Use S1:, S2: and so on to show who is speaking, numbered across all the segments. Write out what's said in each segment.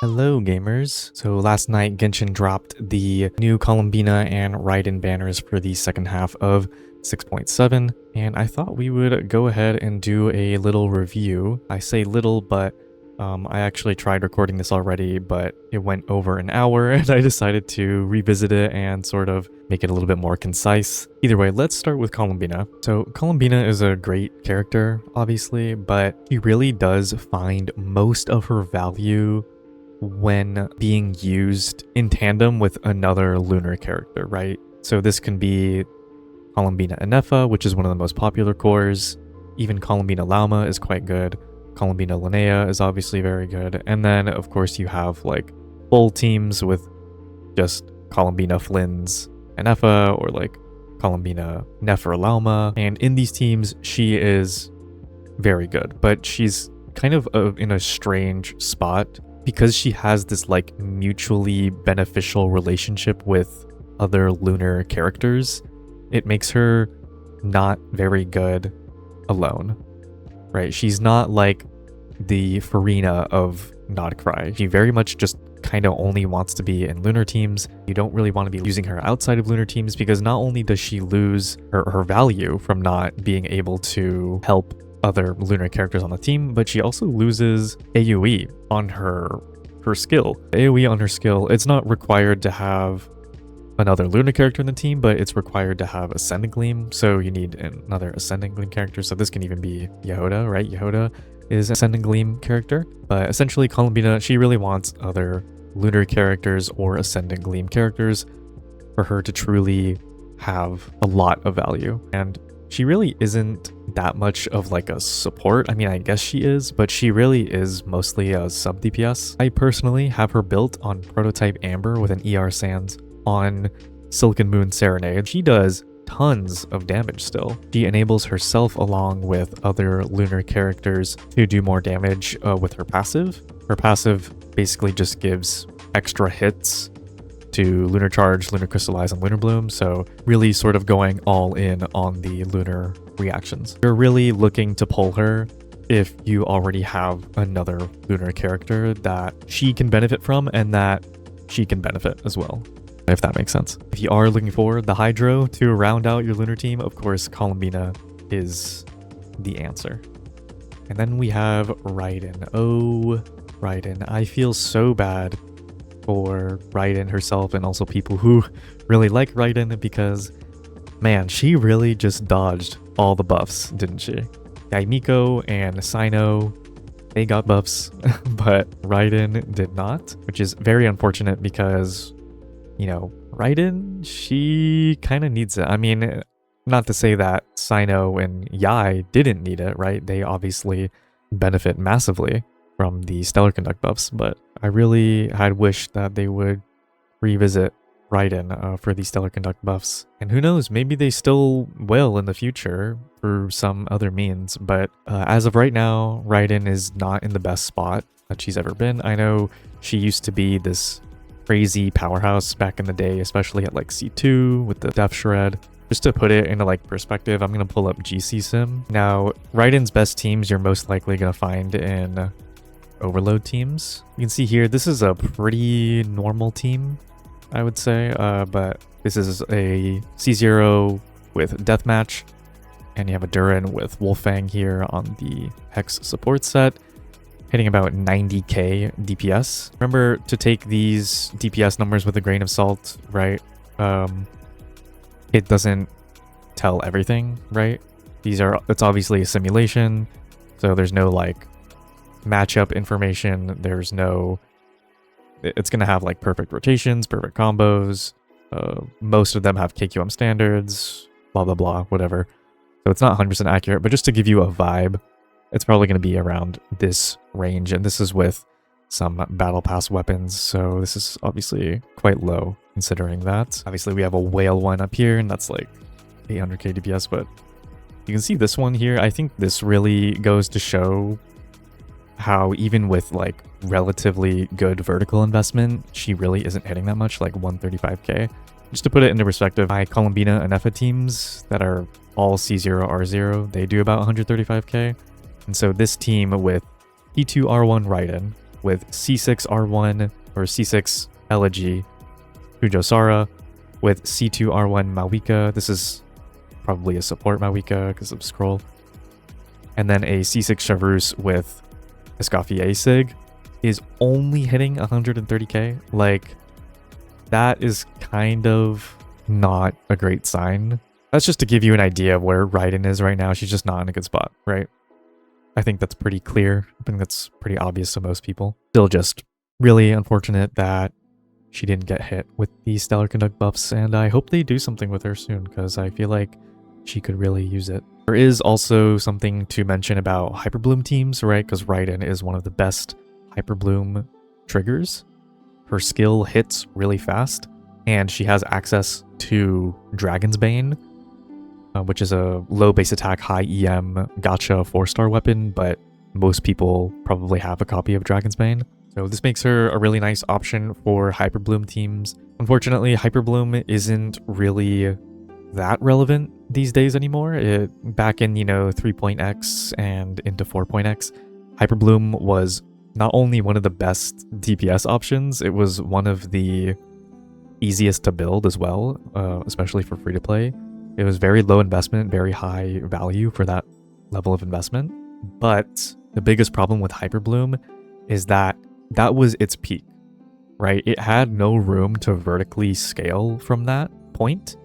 S1: Hello gamers. So last night Genshin dropped the new Columbina and Raiden banners for the second half of 6.7, and I thought we would go ahead and do a little review. I say little, but I actually tried recording this already, but it went over an hour and I decided to revisit it and sort of make it a little bit more concise. Either way, let's start with Columbina. So Columbina is a great character, obviously, but she really does find most of her value when being used in tandem with another lunar character, right? So this can be Columbina Anefa, which is one of the most popular cores. Even Columbina Lauma is quite good. Columbina Linnea is obviously very good. And then, of course, you have like full teams with just Columbina Flynn's Anefa or like Columbina Nefer Lauma. And in these teams, she is very good, but she's kind of in a strange spot because she has this like mutually beneficial relationship with other lunar characters. It makes her not very good alone, right? She's not like the Farina of Nodcry. She very much just kind of only wants to be in lunar teams. You don't really want to be using her outside of lunar teams because not only does she lose her value from not being able to help other lunar characters on the team, but she also loses AoE on her skill. AoE on her skill, it's not required to have another lunar character in the team, but it's required to have Ascending Gleam, so you need another Ascending Gleam character. So this can even be Yehoda, right? Yehoda is an Ascending Gleam character, but essentially Columbina, she really wants other lunar characters or Ascending Gleam characters for her to truly have a lot of value. And she really isn't that much of like a support. I mean, I guess she is, but she really is mostly a sub DPS. I personally have her built on Prototype Amber with an ER Sands on Silicon Moon Serenade. She does tons of damage still. She enables herself along with other lunar characters to do more damage with her passive. Her passive basically just gives extra hits to Lunar Charge, Lunar Crystallize, and Lunar Bloom, so really sort of going all in on the lunar reactions. You're really looking to pull her if you already have another lunar character that she can benefit from and that she can benefit as well, if that makes sense. If you are looking for the Hydro to round out your lunar team, of course, Columbina is the answer. And then we have Raiden. Oh, Raiden. I feel so bad for Raiden herself and also people who really like Raiden because, man, she really just dodged all the buffs, didn't she? Daimiko and Sino, they got buffs, but Raiden did not, which is very unfortunate because, you know, Raiden, she kind of needs it. I mean, not to say that Sino and Yai didn't need it, right? They obviously benefit massively from the Stellar Conduct buffs, but I really had wished that they would revisit Raiden for the Stellar Conduct buffs. And who knows, maybe they still will in the future through some other means, but as of right now, Raiden is not in the best spot that she's ever been. I know she used to be this crazy powerhouse back in the day, especially at like C2 with the Death Shred. Just to put it into like perspective, I'm going to pull up GC Sim. Now, Raiden's best teams you're most likely going to find in Overload teams. You can see here, this is a pretty normal team, I would say, but this is a C0 with Deathmatch, and you have a Durin with Wolfang here on the Hex support set, hitting about 90k DPS. Remember to take these DPS numbers with a grain of salt, right? It doesn't tell everything, right? It's obviously a simulation, so there's no like matchup information. It's gonna have like perfect rotations, perfect combos. Most of them have KQM standards, blah blah blah, whatever. So it's not 100% accurate, but just to give you a vibe, it's probably gonna be around this range, and this is with some battle pass weapons, so this is obviously quite low considering that. Obviously we have a whale one up here, and that's like 800k DPS, but you can see this one here. I think this really goes to show how even with like relatively good vertical investment, she really isn't hitting that much, like 135k. Just to put it into perspective, my Columbina and Anefa teams that are all C0, R0, they do about 135k. And so this team with E2, R1 Raiden with C6 R1 or C6 Elegy Fujosara, with C2 R1 Mawika. This is probably a support Mawika because of scroll. And then a C6 Chevreuse with Escoffier Sig is only hitting 130k. Like, that is kind of not a great sign. That's just to give you an idea of where Raiden is right now. She's just not in a good spot, right? I think that's pretty clear. I think that's pretty obvious to most people. Still just really unfortunate that she didn't get hit with the Stellar Conduct buffs, and I hope they do something with her soon because I feel like she could really use it. There is also something to mention about Hyperbloom teams, right? Because Raiden is one of the best Hyperbloom triggers. Her skill hits really fast, and she has access to Dragon's Bane, which is a low base attack, high EM gacha 4-star weapon, but most people probably have a copy of Dragon's Bane. So this makes her a really nice option for Hyperbloom teams. Unfortunately, Hyperbloom isn't really that relevant these days anymore. Back in, 3.x and into 4.x, Hyperbloom was not only one of the best DPS options, it was one of the easiest to build as well, especially for free-to-play. It was very low investment, very high value for that level of investment. But the biggest problem with Hyperbloom is that was its peak, right? It had no room to vertically scale from that point,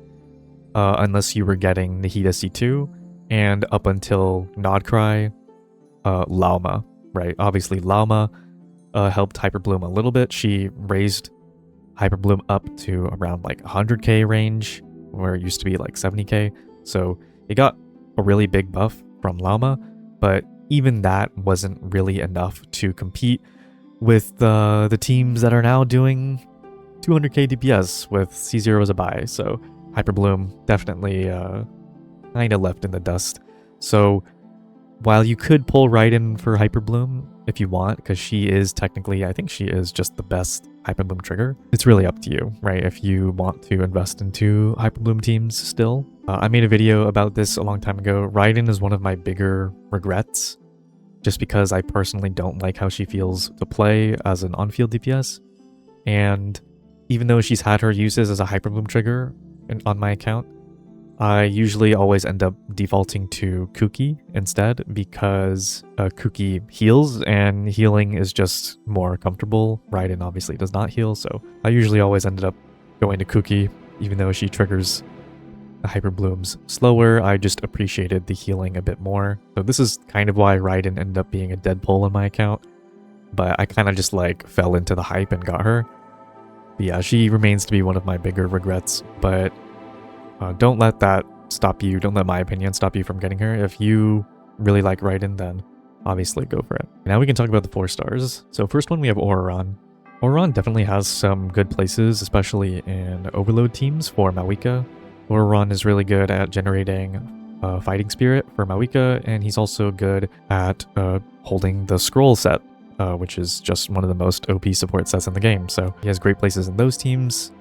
S1: unless you were getting Nahida C2, and up until Nodcry, Lauma, right? Obviously, Lauma helped Hyperbloom a little bit. She raised Hyperbloom up to around like 100k range, where it used to be like 70k. So it got a really big buff from Lauma, but even that wasn't really enough to compete with the teams that are now doing 200k DPS with C0 as a buy. So Hyperbloom definitely kind of left in the dust. So while you could pull Raiden for Hyperbloom if you want, because she is technically, I think she is just the best Hyperbloom trigger, it's really up to you, right? If you want to invest into Hyperbloom teams still. I made a video about this a long time ago. Raiden is one of my bigger regrets, just because I personally don't like how she feels to play as an on-field DPS. And even though she's had her uses as a Hyperbloom trigger on my account, I usually always end up defaulting to Kuki instead, because Kuki heals and healing is just more comfortable. Raiden obviously does not heal, so I usually always ended up going to Kuki, even though she triggers the Hyperblooms slower. I just appreciated the healing a bit more. So this is kind of why Raiden ended up being a dead pull in my account, but I kind of just like fell into the hype and got her. But yeah, she remains to be one of my bigger regrets, but don't let that stop you. Don't let my opinion stop you from getting her. If you really like Raiden, then obviously go for it. Now we can talk about the 4 stars. So first one, we have Oraron. Oraron definitely has some good places, especially in overload teams for Mawika. Oraron is really good at generating fighting spirit for Mawika, and he's also good at holding the scroll set, which is just one of the most OP support sets in the game. So he has great places in those teams.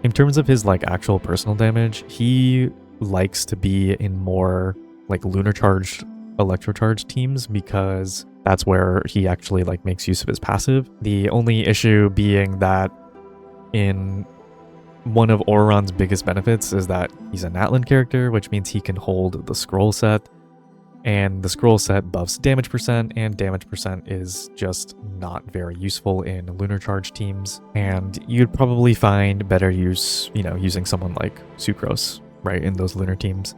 S1: In terms of his like actual personal damage, he likes to be in more like lunar charged, electro charged teams, because that's where he actually like makes use of his passive. The only issue being that in one of Oraron's biggest benefits is that he's a Natlan character, which means he can hold the scroll set, and the scroll set buffs damage percent, and damage percent is just not very useful in lunar charge teams, and you'd probably find better use, using someone like Sucrose, right, in those lunar teams.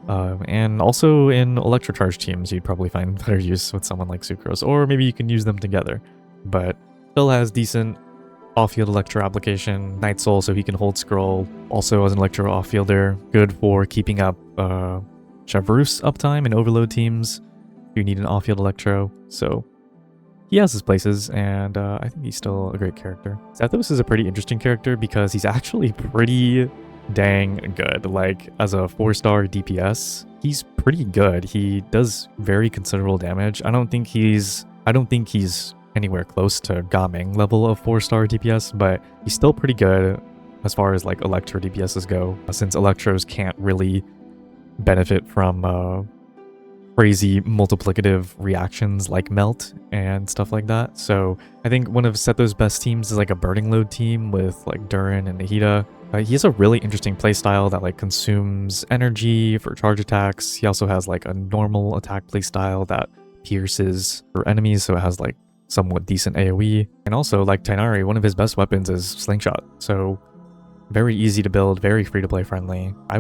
S1: And also in electrocharge teams, you'd probably find better use with someone like Sucrose, or maybe you can use them together, but still has decent off-field electro application. Night Soul, so he can hold scroll, also as an electro off-fielder, good for keeping up Chevreuse uptime in overload teams if you need an off-field electro. So he has his places, and I think he's still a great character. Zathos is a pretty interesting character because he's actually pretty dang good. Like, as a 4-star DPS, he's pretty good. He does very considerable damage. I don't think he's anywhere close to Gaming level of 4-star DPS, but he's still pretty good as far as like electro DPSs go, since electros can't really benefit from crazy multiplicative reactions like melt and stuff like that. So I think one of Seto's best teams is like a burning load team with like Durin and Nahida. He has a really interesting playstyle that like consumes energy for charge attacks. He also has like a normal attack playstyle that pierces for enemies, so it has like somewhat decent AoE. And also, like Tighnari, one of his best weapons is Slingshot. So very easy to build, very free-to-play friendly. I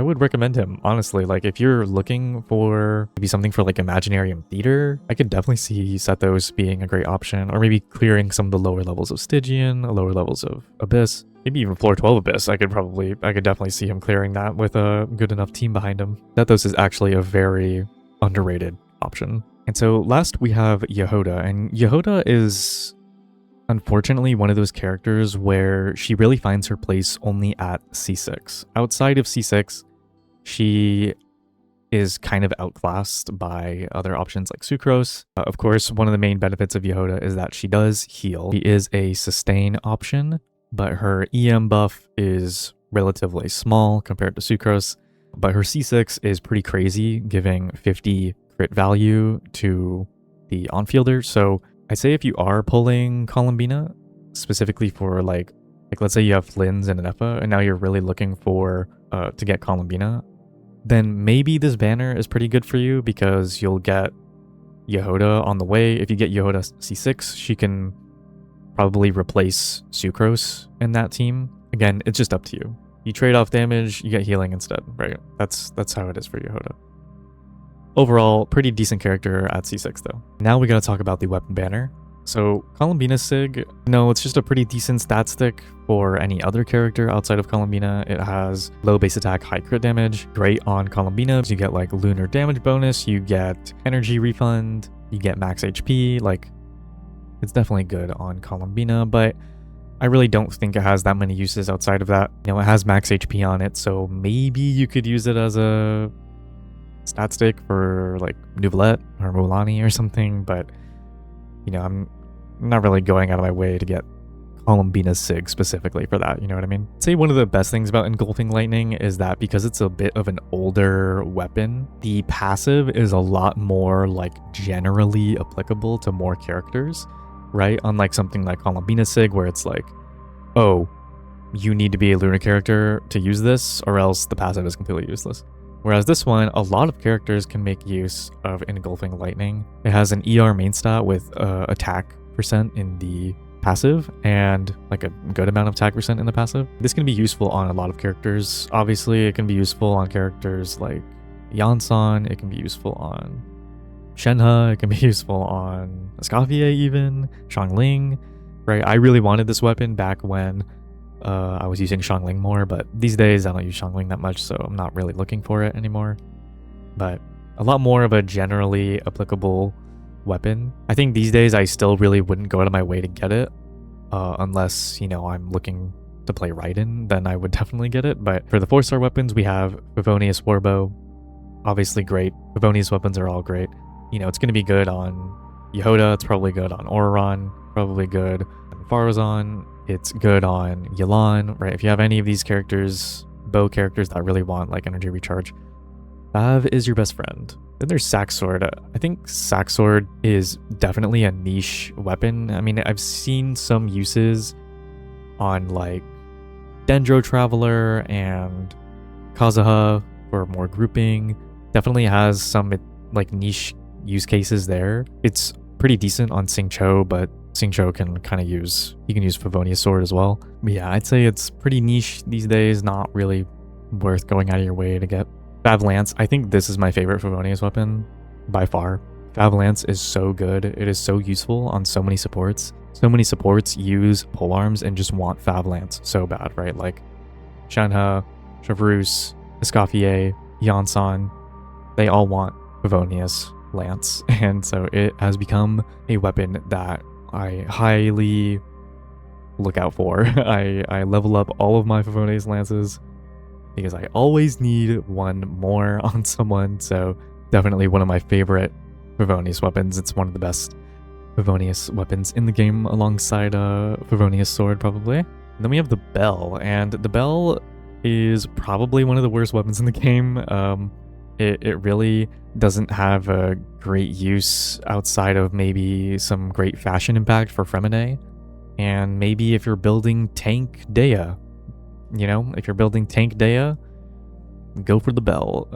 S1: would recommend him, honestly. Like, if you're looking for maybe something for like Imaginarium Theater, I could definitely see Sethos being a great option, or maybe clearing some of the lower levels of Stygian, lower levels of Abyss, maybe even floor 12 Abyss. I could definitely see him clearing that with a good enough team behind him. Sethos is actually a very underrated option. And so last we have Yehoda, and Yehoda is unfortunately one of those characters where she really finds her place only at C6. Outside of C6, she is kind of outclassed by other options like Sucrose. Of course, one of the main benefits of Yehoda is that she does heal. She is a sustain option, but her EM buff is relatively small compared to Sucrose. But her C6 is pretty crazy, giving 50 crit value to the on-fielder. So I say if you are pulling Columbina, specifically for like let's say you have Flynn's and an Effa, and now you're really looking for to get Columbina, then maybe this banner is pretty good for you because you'll get Yehoda on the way. If you get Yehoda C6, she can probably replace Sucrose in that team. Again, it's just up to you. You trade off damage, you get healing instead, right? That's how it is for Yehoda. Overall, pretty decent character at C6 though. Now we gotta talk about the weapon banner. So Columbina Sig, no, it's just a pretty decent stat stick for any other character outside of Columbina. It has low base attack, high crit damage, great on Columbina. You get like lunar damage bonus, you get energy refund, you get max HP. Like, it's definitely good on Columbina, but I really don't think it has that many uses outside of that. You know, it has max HP on it, so maybe you could use it as a stat stick for like Neuvillette or Mulaney or something, but you know, I'm not really going out of my way to get Columbina Sig specifically for that, you know what I mean? I'd say one of the best things about Engulfing Lightning is that because it's a bit of an older weapon, the passive is a lot more like generally applicable to more characters, right? Unlike something like Columbina Sig where it's like, oh, you need to be a Lunar character to use this or else the passive is completely useless. Whereas this one, a lot of characters can make use of Engulfing Lightning. It has an ER main stat with attack percent in the passive and like a good amount of attack percent in the passive. This can be useful on a lot of characters. Obviously, it can be useful on characters like Yansan. It can be useful on Shenhe. It can be useful on Escoffier even, Xiangling, right? I really wanted this weapon back when I was using Xiangling more, but these days I don't use Xiangling that much, so I'm not really looking for it anymore. But a lot more of a generally applicable weapon. I think these days I still really wouldn't go out of my way to get it, unless, you know, I'm looking to play Raiden, then I would definitely get it. But for the 4-star weapons, we have Favonius Warbow, obviously great. Favonius weapons are all great. You know, it's going to be good on Yehoda, it's probably good on Auroron, probably good on Farazan. It's good on Yelan, right? If you have any of these characters, bow characters that really want like energy recharge, Fav is your best friend. Then there's Saxord. I think Saxord is definitely a niche weapon. I mean, I've seen some uses on like Dendro Traveler and Kazuha for more grouping. Definitely has some like niche use cases there. It's pretty decent on Xingqiu, but Xingqiu can kind of use, you can use Favonius Sword as well. But yeah, I'd say it's pretty niche these days, not really worth going out of your way to get. Fav Lance, I think this is my favorite Favonius weapon by far. Fav Lance is so good. It is so useful on so many supports. So many supports use polearms and just want Fav Lance so bad, right? Like Shenhe, Chevreuse, Escoffier, Yansan, they all want Favonius Lance. And so it has become a weapon that I highly look out for. I level up all of my Favonius Lances because I always need one more on someone. So definitely one of my favorite Favonius weapons. It's one of the best Favonius weapons in the game alongside Favonius Sword probably. And then we have the Bell, and the Bell is probably one of the worst weapons in the game. It really doesn't have a great use outside of maybe some great fashion impact for Fremine. And maybe if you're building Tank Dea, you know, if you're building Tank Dea, go for the bell.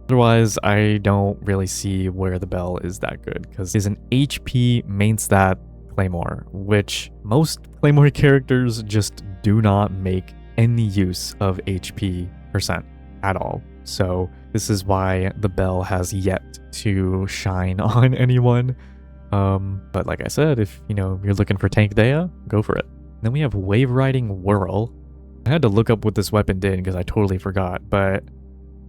S1: Otherwise, I don't really see where the bell is that good, because it's an HP main stat Claymore, which most Claymore characters just do not make any use of HP percent at all. So this is why the bell has yet to shine on anyone. But like I said, if you know you're looking for Tank Dea, go for it. Then we have Wave Riding Whirl. I had to look up what this weapon did because I totally forgot, but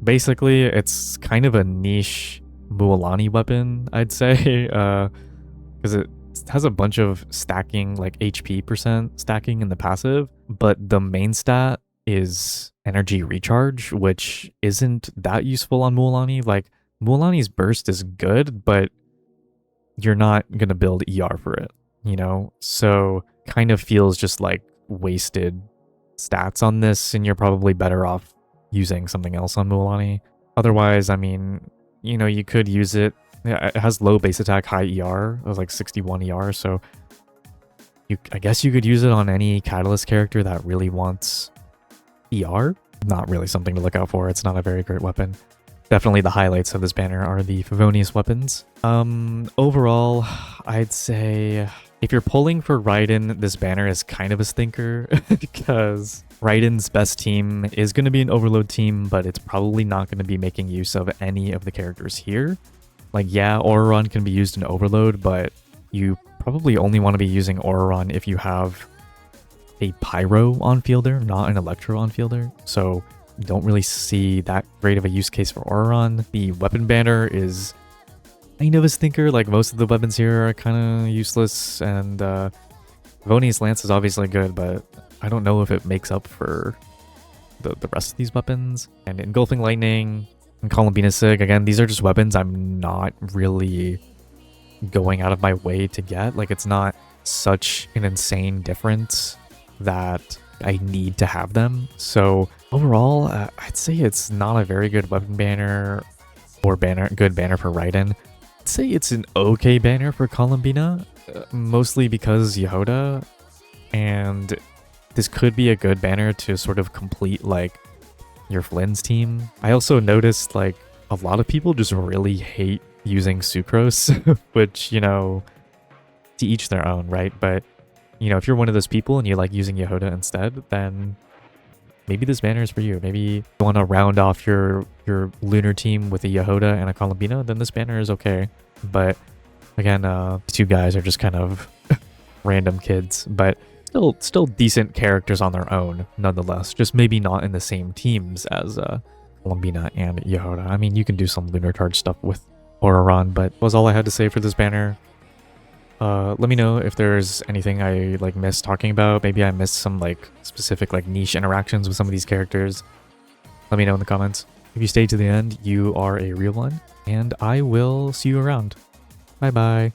S1: basically it's kind of a niche Mualani weapon, I'd say, because it has a bunch of stacking, like HP percent stacking in the passive, but the main stat is energy recharge, which isn't that useful on Mualani. Like, Mualani's burst is good, but you're not going to build ER for it, you know? So kind of feels just like wasted stats on this, and you're probably better off using something else on Mualani. Otherwise, I mean, you know, you could use it. It has low base attack, high ER. It was like 61 ER, so I guess you could use it on any Catalyst character that really wants ER. Not really something to look out for. It's not a very great weapon. Definitely the highlights of this banner are the Favonius weapons. Overall, I'd say if you're pulling for Raiden, this banner is kind of a stinker because Raiden's best team is going to be an overload team, but it's probably not going to be making use of any of the characters here. Like, yeah, Auroron can be used in overload, but you probably only want to be using Auroron if you have a Pyro on fielder, not an Electro on fielder. So don't really see that great of a use case for Auroron. The weapon banner is kind of a stinker. Like, most of the weapons here are kind of useless, and Favonius Lance is obviously good, but I don't know if it makes up for the rest of these weapons. And Engulfing Lightning and Columbina Sig, again, these are just weapons I'm not really going out of my way to get. Like, it's not such an insane difference that I need to have them. So overall, I'd say it's not a very good weapon banner or good banner for Raiden. I'd say it's an okay banner for Columbina, mostly because Yehoda, and this could be a good banner to sort of complete like your Flynn's team. I also noticed like a lot of people just really hate using Sucrose, which, you know, to each their own, right? But you know, if you're one of those people and you like using Yehoda instead, then maybe this banner is for you. Maybe you want to round off your lunar team with a Yehoda and a Columbina, then this banner is okay. But again, the two guys are just kind of random kids, but still decent characters on their own nonetheless. Just maybe not in the same teams as Columbina and Yehoda. I mean, you can do some lunar charge stuff with Auroron, but that was all I had to say for this banner. Let me know if there's anything I like missed talking about. Maybe I missed some like specific like niche interactions with some of these characters. Let me know in the comments. If you stayed to the end, you are a real one, and I will see you around. Bye bye.